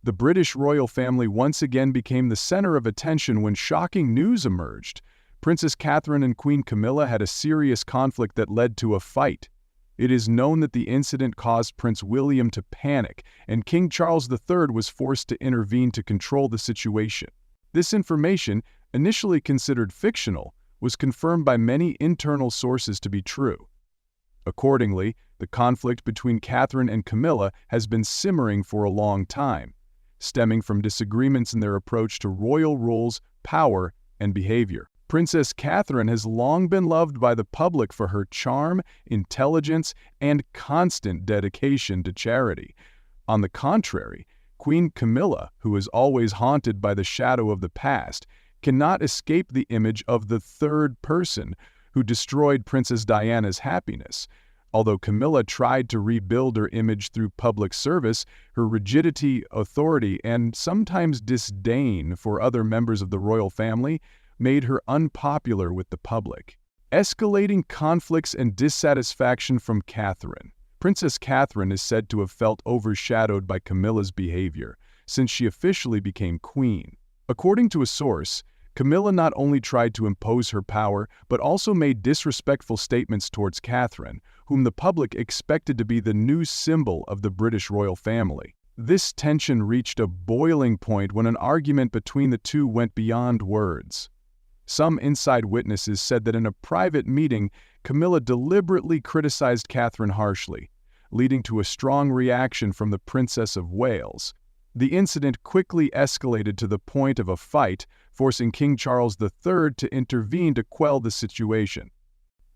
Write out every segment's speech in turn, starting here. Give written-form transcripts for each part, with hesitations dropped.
The British royal family once again became the center of attention when shocking news emerged. Princess Catherine and Queen Camilla had a serious conflict that led to a fight. It is known that the incident caused Prince William to panic, and King Charles III was forced to intervene to control the situation. This information, initially considered fictional, was confirmed by many internal sources to be true. Accordingly, the conflict between Catherine and Camilla has been simmering for a long time, stemming from disagreements in their approach to royal roles, power, and behavior. Princess Catherine has long been loved by the public for her charm, intelligence, and constant dedication to charity. On the contrary, Queen Camilla, who is always haunted by the shadow of the past, cannot escape the image of the third person who destroyed Princess Diana's happiness. Although Camilla tried to rebuild her image through public service, her rigidity, authority, and sometimes disdain for other members of the royal family made her unpopular with the public. Escalating conflicts and dissatisfaction from Catherine. Princess Catherine is said to have felt overshadowed by Camilla's behavior since she officially became queen. According to a source, Camilla not only tried to impose her power, but also made disrespectful statements towards Catherine, whom the public expected to be the new symbol of the British royal family. This tension reached a boiling point when an argument between the two went beyond words. Some inside witnesses said that in a private meeting, Camilla deliberately criticized Catherine harshly, leading to a strong reaction from the Princess of Wales. The incident quickly escalated to the point of a fight, forcing King Charles III to intervene to quell the situation.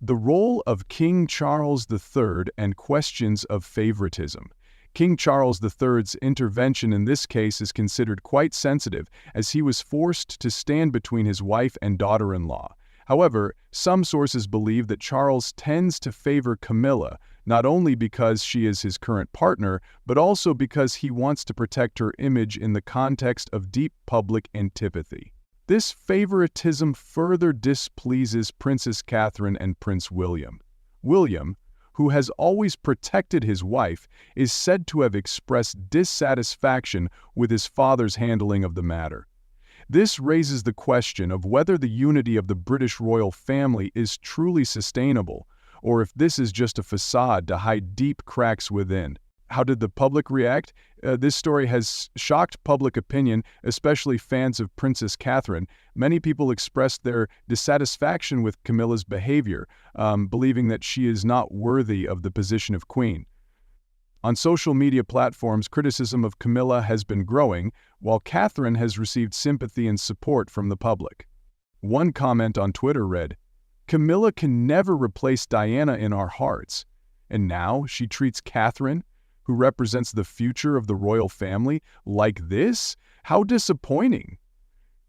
The role of King Charles III and questions of favoritism. King Charles III's intervention in this case is considered quite sensitive, as he was forced to stand between his wife and daughter-in-law. However, some sources believe that Charles tends to favor Camilla, not only because she is his current partner, but also because he wants to protect her image in the context of deep public antipathy. This favoritism further displeases Princess Catherine and Prince William. William, who has always protected his wife, is said to have expressed dissatisfaction with his father's handling of the matter. This raises the question of whether the unity of the British royal family is truly sustainable, or if this is just a facade to hide deep cracks within. How did the public react? This story has shocked public opinion, especially fans of Princess Catherine. Many people expressed their dissatisfaction with Camilla's behavior, believing that she is not worthy of the position of queen. On social media platforms, criticism of Camilla has been growing, while Catherine has received sympathy and support from the public. One comment on Twitter read, "Camilla can never replace Diana in our hearts, and now she treats Catherine, who represents the future of the royal family, like this? How disappointing!"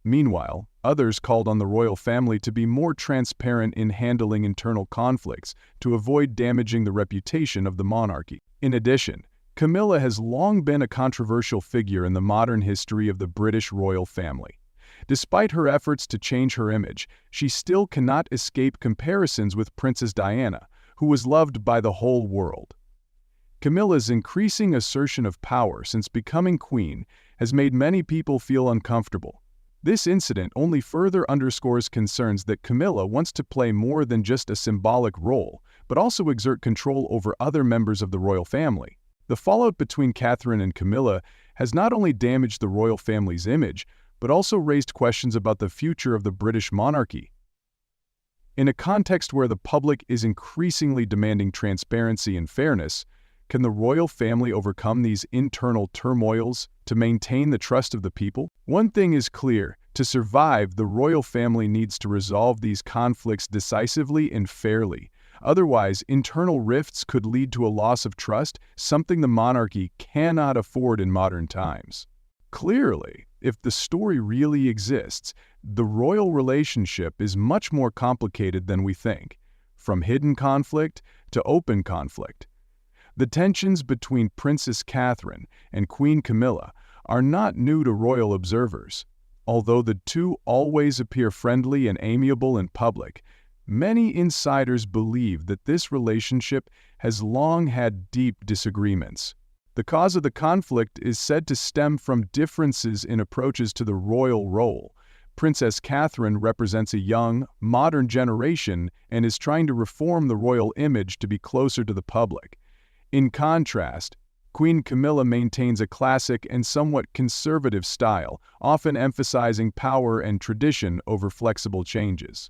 Meanwhile, others called on the royal family to be more transparent in handling internal conflicts to avoid damaging the reputation of the monarchy. In addition, Camilla has long been a controversial figure in the modern history of the British royal family. Despite her efforts to change her image, she still cannot escape comparisons with Princess Diana, who was loved by the whole world. Camilla's increasing assertion of power since becoming queen has made many people feel uncomfortable. This incident only further underscores concerns that Camilla wants to play more than just a symbolic role, but also exert control over other members of the royal family. The fallout between Catherine and Camilla has not only damaged the royal family's image, but also raised questions about the future of the British monarchy. In a context where the public is increasingly demanding transparency and fairness, can the royal family overcome these internal turmoils to maintain the trust of the people? One thing is clear: to survive, the royal family needs to resolve these conflicts decisively and fairly. Otherwise, internal rifts could lead to a loss of trust, something the monarchy cannot afford in modern times. Clearly, if the story really exists, the royal relationship is much more complicated than we think, from hidden conflict to open conflict. The tensions between Princess Catherine and Queen Camilla are not new to royal observers. Although the two always appear friendly and amiable in public, many insiders believe that this relationship has long had deep disagreements. The cause of the conflict is said to stem from differences in approaches to the royal role. Princess Catherine represents a young, modern generation and is trying to reform the royal image to be closer to the public. In contrast, Queen Camilla maintains a classic and somewhat conservative style, often emphasizing power and tradition over flexible changes.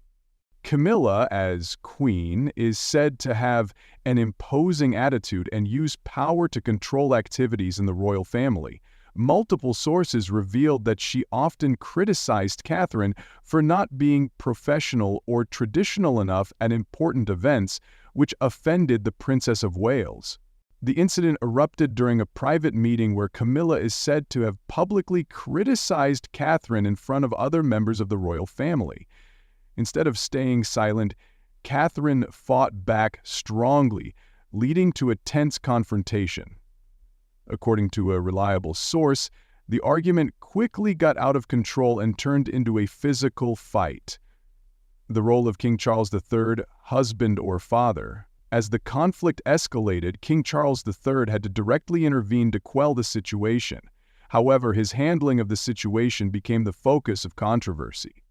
Camilla, as queen, is said to have an imposing attitude and use power to control activities in the royal family. Multiple sources revealed that she often criticized Catherine for not being professional or traditional enough at important events, which offended the Princess of Wales. The incident erupted during a private meeting where Camilla is said to have publicly criticized Catherine in front of other members of the royal family. Instead of staying silent, Catherine fought back strongly, leading to a tense confrontation. According to a reliable source, the argument quickly got out of control and turned into a physical fight. The role of King Charles III, husband or father. As the conflict escalated, King Charles III had to directly intervene to quell the situation. However, his handling of the situation became the focus of controversy.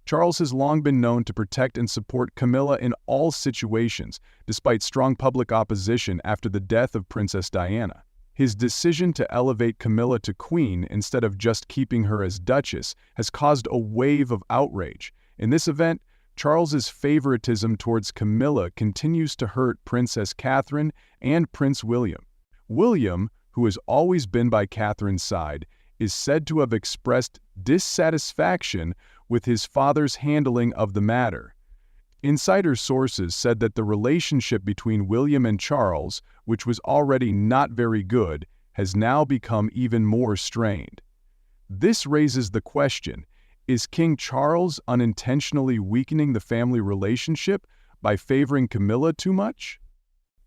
Charles has long been known to protect and support Camilla in all situations, despite strong public opposition after the death of Princess Diana. His decision to elevate Camilla to queen instead of just keeping her as duchess has caused a wave of outrage. In this event, Charles's favoritism towards Camilla continues to hurt Princess Catherine and Prince William. William, who has always been by Catherine's side, is said to have expressed dissatisfaction with his father's handling of the matter. Insider sources said that the relationship between William and Charles, which was already not very good, has now become even more strained. This raises the question: is King Charles unintentionally weakening the family relationship by favoring Camilla too much?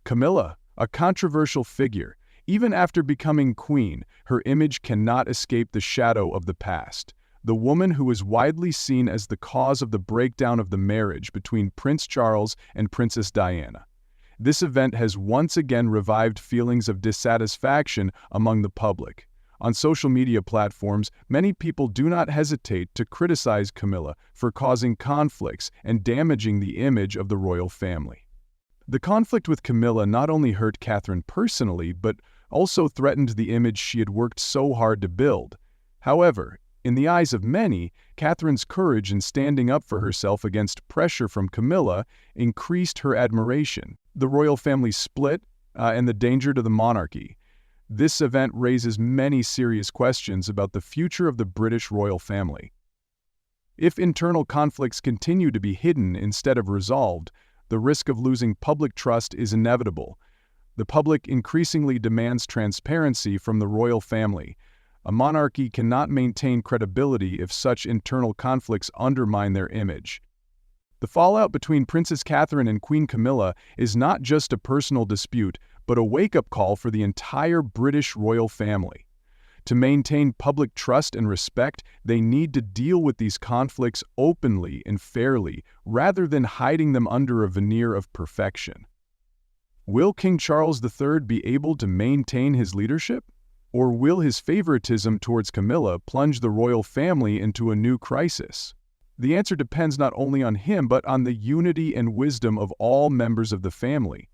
Camilla, a controversial figure, even after becoming queen, her image cannot escape the shadow of the past. The woman who is widely seen as the cause of the breakdown of the marriage between Prince Charles and Princess Diana. This event has once again revived feelings of dissatisfaction among the public. On social media platforms, many people do not hesitate to criticize Camilla for causing conflicts and damaging the image of the royal family. The conflict with Camilla not only hurt Catherine personally, but also threatened the image she had worked so hard to build. However, in the eyes of many, Catherine's courage in standing up for herself against pressure from Camilla increased her admiration. The royal family split, and the danger to the monarchy. This event raises many serious questions about the future of the British royal family. If internal conflicts continue to be hidden instead of resolved, the risk of losing public trust is inevitable. The public increasingly demands transparency from the royal family. A monarchy cannot maintain credibility if such internal conflicts undermine their image. The fallout between Princess Catherine and Queen Camilla is not just a personal dispute, but a wake-up call for the entire British royal family. To maintain public trust and respect, they need to deal with these conflicts openly and fairly, rather than hiding them under a veneer of perfection. Will King Charles III be able to maintain his leadership? Or will his favoritism towards Camilla plunge the royal family into a new crisis? The answer depends not only on him, but on the unity and wisdom of all members of the family.